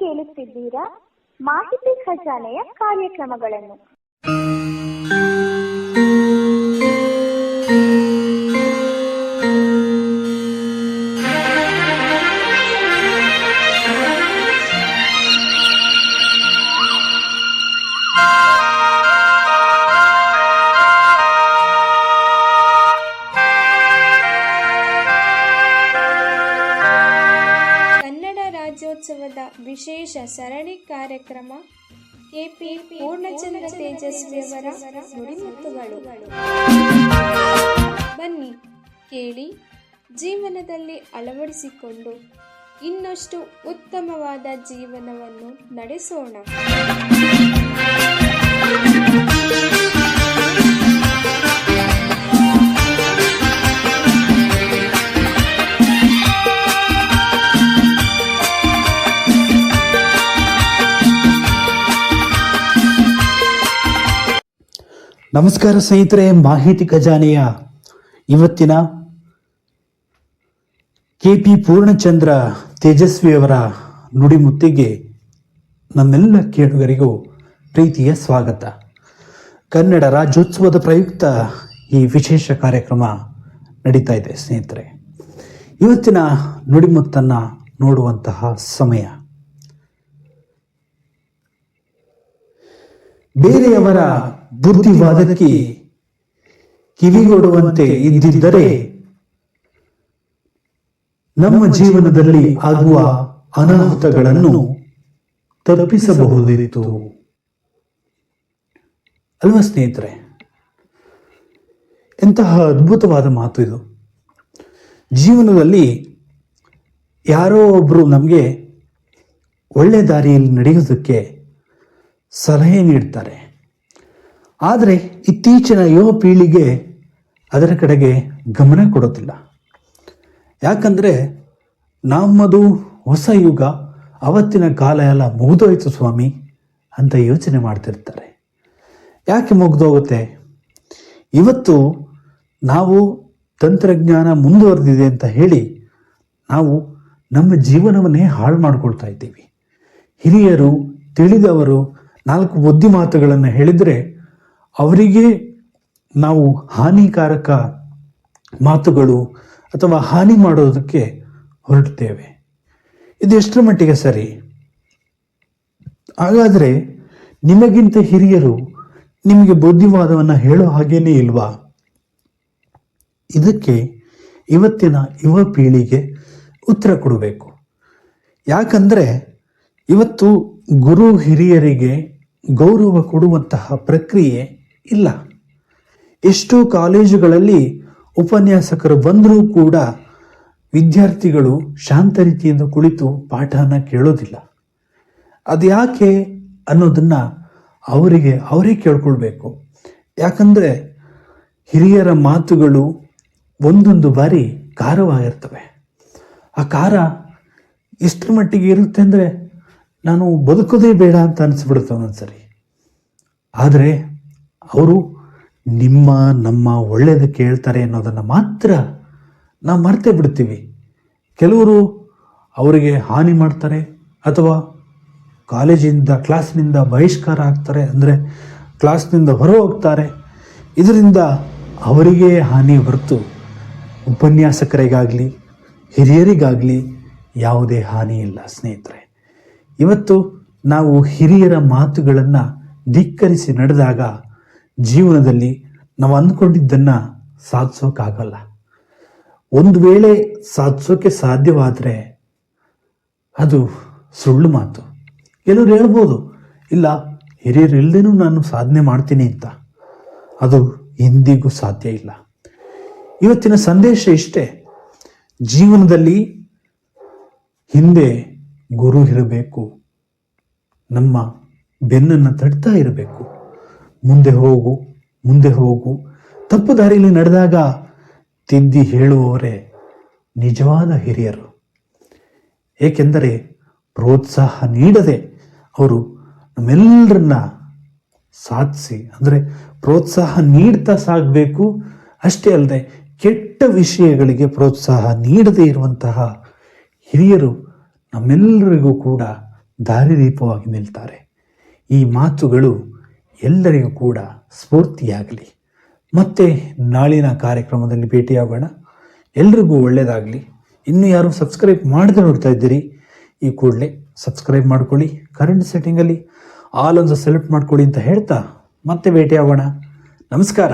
ಕೇಳುತ್ತಿದ್ದೀರಾ ಮಾಹಿತಿ ಖಜಾನೆಯ ಕಾರ್ಯಕ್ರಮಗಳನ್ನು. ರಾಜ್ಯೋತ್ಸವದ ವಿಶೇಷ ಸರಣಿ ಕಾರ್ಯಕ್ರಮ ಕೆಪಿ ಪೂರ್ಣಚಂದ್ರ ತೇಜಸ್ವಿಯವರ ನುಡಿಮುತ್ತುಗಳು. ಬನ್ನಿ ಕೇಳಿ, ಜೀವನದಲ್ಲಿ ಅಳವಡಿಸಿಕೊಂಡು ಇನ್ನಷ್ಟು ಉತ್ತಮವಾದ ಜೀವನವನ್ನು ನಡೆಸೋಣ. ನಮಸ್ಕಾರ ಸ್ನೇಹಿತರೆ, ಮಾಹಿತಿ ಖಜಾನೆಯ ಇವತ್ತಿನ ಕೆಪಿ ಪೂರ್ಣಚಂದ್ರ ತೇಜಸ್ವಿಯವರ ನುಡಿಮುತ್ತಿಗೆ ನಮ್ಮೆಲ್ಲ ಕೇಳುಗರಿಗೂ ಪ್ರೀತಿಯ ಸ್ವಾಗತ. ಕನ್ನಡ ರಾಜ್ಯೋತ್ಸವದ ಪ್ರಯುಕ್ತ ಈ ವಿಶೇಷ ಕಾರ್ಯಕ್ರಮ ನಡೀತಾ ಇದೆ ಸ್ನೇಹಿತರೆ. ಇವತ್ತಿನ ನುಡಿಮುತ್ತನ್ನು ನೋಡುವಂತಹ ಸಮಯ. ಬೇರೆಯವರ ಬುದ್ಧಿವಾದಕ್ಕೆ ಕಿವಿಗೊಡುವಂತೆ ಇದ್ದಿದ್ದರೆ ನಮ್ಮ ಜೀವನದಲ್ಲಿ ಆಗುವ ಅನಾಹುತಗಳನ್ನು ತಪ್ಪಿಸಬಹುದಿತ್ತು ಅಲ್ವಾ ಸ್ನೇಹಿತರೆ? ಎಂತಹ ಅದ್ಭುತವಾದ ಮಾತು ಇದು. ಜೀವನದಲ್ಲಿ ಯಾರೋ ಒಬ್ರು ನಮಗೆ ಒಳ್ಳೆ ದಾರಿಯಲ್ಲಿ ನಡೆಯೋದಕ್ಕೆ ಸಲಹೆ ನೀಡ್ತಾರೆ. ಆದರೆ ಇತ್ತೀಚಿನ ಯುವ ಪೀಳಿಗೆ ಅದರ ಕಡೆಗೆ ಗಮನ ಕೊಡೋದಿಲ್ಲ. ಯಾಕಂದರೆ ನಮ್ಮದು ಹೊಸ ಯುಗ, ಅವತ್ತಿನ ಕಾಲ ಎಲ್ಲ ಮುಗಿದೋಯ್ತು ಸ್ವಾಮಿ ಅಂತ ಯೋಚನೆ ಮಾಡ್ತಿರ್ತಾರೆ. ಯಾಕೆ ಮುಗಿದೋಗುತ್ತೆ? ಇವತ್ತು ನಾವು ತಂತ್ರಜ್ಞಾನ ಮುಂದುವರೆದಿದೆ ಅಂತ ಹೇಳಿ ನಾವು ನಮ್ಮ ಜೀವನವನ್ನೇ ಹಾಳು ಮಾಡ್ಕೊಳ್ತಾ ಇದ್ದೀವಿ. ಹಿರಿಯರು, ತಿಳಿದವರು ನಾಲ್ಕು ಬುದ್ಧಿ ಮಾತುಗಳನ್ನು ಹೇಳಿದರೆ ಅವರಿಗೆ ನಾವು ಹಾನಿಕಾರಕ ಮಾತುಗಳು ಅಥವಾ ಹಾನಿ ಮಾಡೋದಕ್ಕೆ ಹೊರಡ್ತೇವೆ. ಇದು ಎಷ್ಟರ ಮಟ್ಟಿಗೆ ಸರಿ? ಹಾಗಾದರೆ ನಿಮಗಿಂತ ಹಿರಿಯರು ನಿಮಗೆ ಬುದ್ಧಿವಾದವನ್ನು ಹೇಳೋ ಹಾಗೇನೇ ಇಲ್ವಾ? ಇದಕ್ಕೆ ಇವತ್ತಿನ ಯುವ ಪೀಳಿಗೆ ಉತ್ತರ ಕೊಡಬೇಕು. ಯಾಕಂದರೆ ಇವತ್ತು ಗುರು ಹಿರಿಯರಿಗೆ ಗೌರವ ಕೊಡುವಂತಹ ಪ್ರಕ್ರಿಯೆ ಇಲ್ಲ. ಎಷ್ಟೋ ಕಾಲೇಜುಗಳಲ್ಲಿ ಉಪನ್ಯಾಸಕರು ಬಂದರೂ ಕೂಡ ವಿದ್ಯಾರ್ಥಿಗಳು ಶಾಂತ ರೀತಿಯಿಂದ ಕುಳಿತು ಪಾಠನ ಕೇಳೋದಿಲ್ಲ. ಅದು ಯಾಕೆ ಅನ್ನೋದನ್ನು ಅವರೇ ಕೇಳ್ಕೊಳ್ಬೇಕು. ಯಾಕಂದರೆ ಹಿರಿಯರ ಮಾತುಗಳು ಒಂದೊಂದು ಬಾರಿ ಖಾರವಾಗಿರ್ತವೆ. ಆ ಖಾರ ಎಷ್ಟರ ಮಟ್ಟಿಗೆ ಇರುತ್ತೆ ಅಂದರೆ ನಾನು ಬದುಕೋದೇ ಬೇಡ ಅಂತ ಅನಿಸ್ಬಿಡುತ್ತೆ ಒಂದೊಂದ್ಸರಿ. ಆದರೆ ಅವರು ನಮ್ಮ ಒಳ್ಳೆಯದಕ್ಕೆ ಹೇಳ್ತಾರೆ ಅನ್ನೋದನ್ನು ಮಾತ್ರ ನಾವು ಮರ್ತೇ ಬಿಡ್ತೀವಿ. ಕೆಲವರು ಅವರಿಗೆ ಹಾನಿ ಮಾಡ್ತಾರೆ ಅಥವಾ ಕ್ಲಾಸ್ನಿಂದ ಬಹಿಷ್ಕಾರ ಆಗ್ತಾರೆ, ಅಂದರೆ ಕ್ಲಾಸ್ನಿಂದ ಹೊರ ಹೋಗ್ತಾರೆ. ಇದರಿಂದ ಅವರಿಗೆ ಹಾನಿ ಹೊರತು ಉಪನ್ಯಾಸಕರಿಗಾಗಲಿ ಹಿರಿಯರಿಗಾಗಲಿ ಯಾವುದೇ ಹಾನಿ ಇಲ್ಲ ಸ್ನೇಹಿತರೆ. ಇವತ್ತು ನಾವು ಹಿರಿಯರ ಮಾತುಗಳನ್ನು ಧಿಕ್ಕರಿಸಿ ನಡೆದಾಗ ಜೀವನದಲ್ಲಿ ನಾವು ಅಂದ್ಕೊಂಡಿದ್ದನ್ನು ಸಾಧಿಸೋಕ್ಕಾಗಲ್ಲ. ಒಂದು ವೇಳೆ ಸಾಧಿಸೋಕ್ಕೆ ಸಾಧ್ಯವಾದರೆ ಅದು ಸುಳ್ಳು ಮಾತು. ಕೆಲವರು ಹೇಳ್ಬೋದು, ಇಲ್ಲ ಹಿರಿಯರು ಇಲ್ಲದೇನೂ ನಾನು ಸಾಧನೆ ಮಾಡ್ತೀನಿ ಅಂತ. ಅದು ಎಂದಿಗೂ ಸಾಧ್ಯ ಇಲ್ಲ. ಇವತ್ತಿನ ಸಂದೇಶ ಇಷ್ಟೇ, ಜೀವನದಲ್ಲಿ ಹಿಂದೆ ಗುರು ಇರಬೇಕು, ನಮ್ಮ ಬೆನ್ನನ್ನು ತಡ್ತಾ ಇರಬೇಕು. ಮುಂದೆ ಹೋಗು ತಪ್ಪು ದಾರಿಯಲ್ಲಿ ನಡೆದಾಗ ತಿದ್ದಿ ಹೇಳುವವರೇ ನಿಜವಾದ ಹಿರಿಯರು. ಏಕೆಂದರೆ ಪ್ರೋತ್ಸಾಹ ನೀಡದೆ ಅವರು ನಮ್ಮೆಲ್ಲರನ್ನ ಸಾಧಿಸಿ, ಅಂದರೆ ಪ್ರೋತ್ಸಾಹ ನೀಡ್ತಾ ಸಾಗಬೇಕು. ಅಷ್ಟೇ ಅಲ್ಲದೆ ಕೆಟ್ಟ ವಿಷಯಗಳಿಗೆ ಪ್ರೋತ್ಸಾಹ ನೀಡದೇ ಇರುವಂತಹ ಹಿರಿಯರು ನಮ್ಮೆಲ್ಲರಿಗೂ ಕೂಡ ದಾರಿದೀಪವಾಗಿ ನಿಲ್ತಾರೆ. ಈ ಮಾತುಗಳು ಎಲ್ಲರಿಗೂ ಕೂಡ ಸ್ಫೂರ್ತಿಯಾಗಲಿ. ಮತ್ತೆ ನಾಳಿನ ಕಾರ್ಯಕ್ರಮದಲ್ಲಿ ಭೇಟಿಯಾಗೋಣ. ಎಲ್ರಿಗೂ ಒಳ್ಳೆಯದಾಗಲಿ. ಇನ್ನೂ ಯಾರು ಸಬ್ಸ್ಕ್ರೈಬ್ ಮಾಡದೆ ನೋಡ್ತಾ ಇದ್ದೀರಿ, ಈ ಕೂಡಲೇ ಸಬ್ಸ್ಕ್ರೈಬ್ ಮಾಡ್ಕೊಳ್ಳಿ. ಕರೆಂಟ್ ಸೆಟ್ಟಿಂಗಲ್ಲಿ ಆಲ್ ಒಂದು ಸೆಲೆಕ್ಟ್ ಮಾಡ್ಕೊಳ್ಳಿ ಅಂತ ಹೇಳ್ತಾ ಮತ್ತೆ ಭೇಟಿಯಾಗೋಣ. ನಮಸ್ಕಾರ.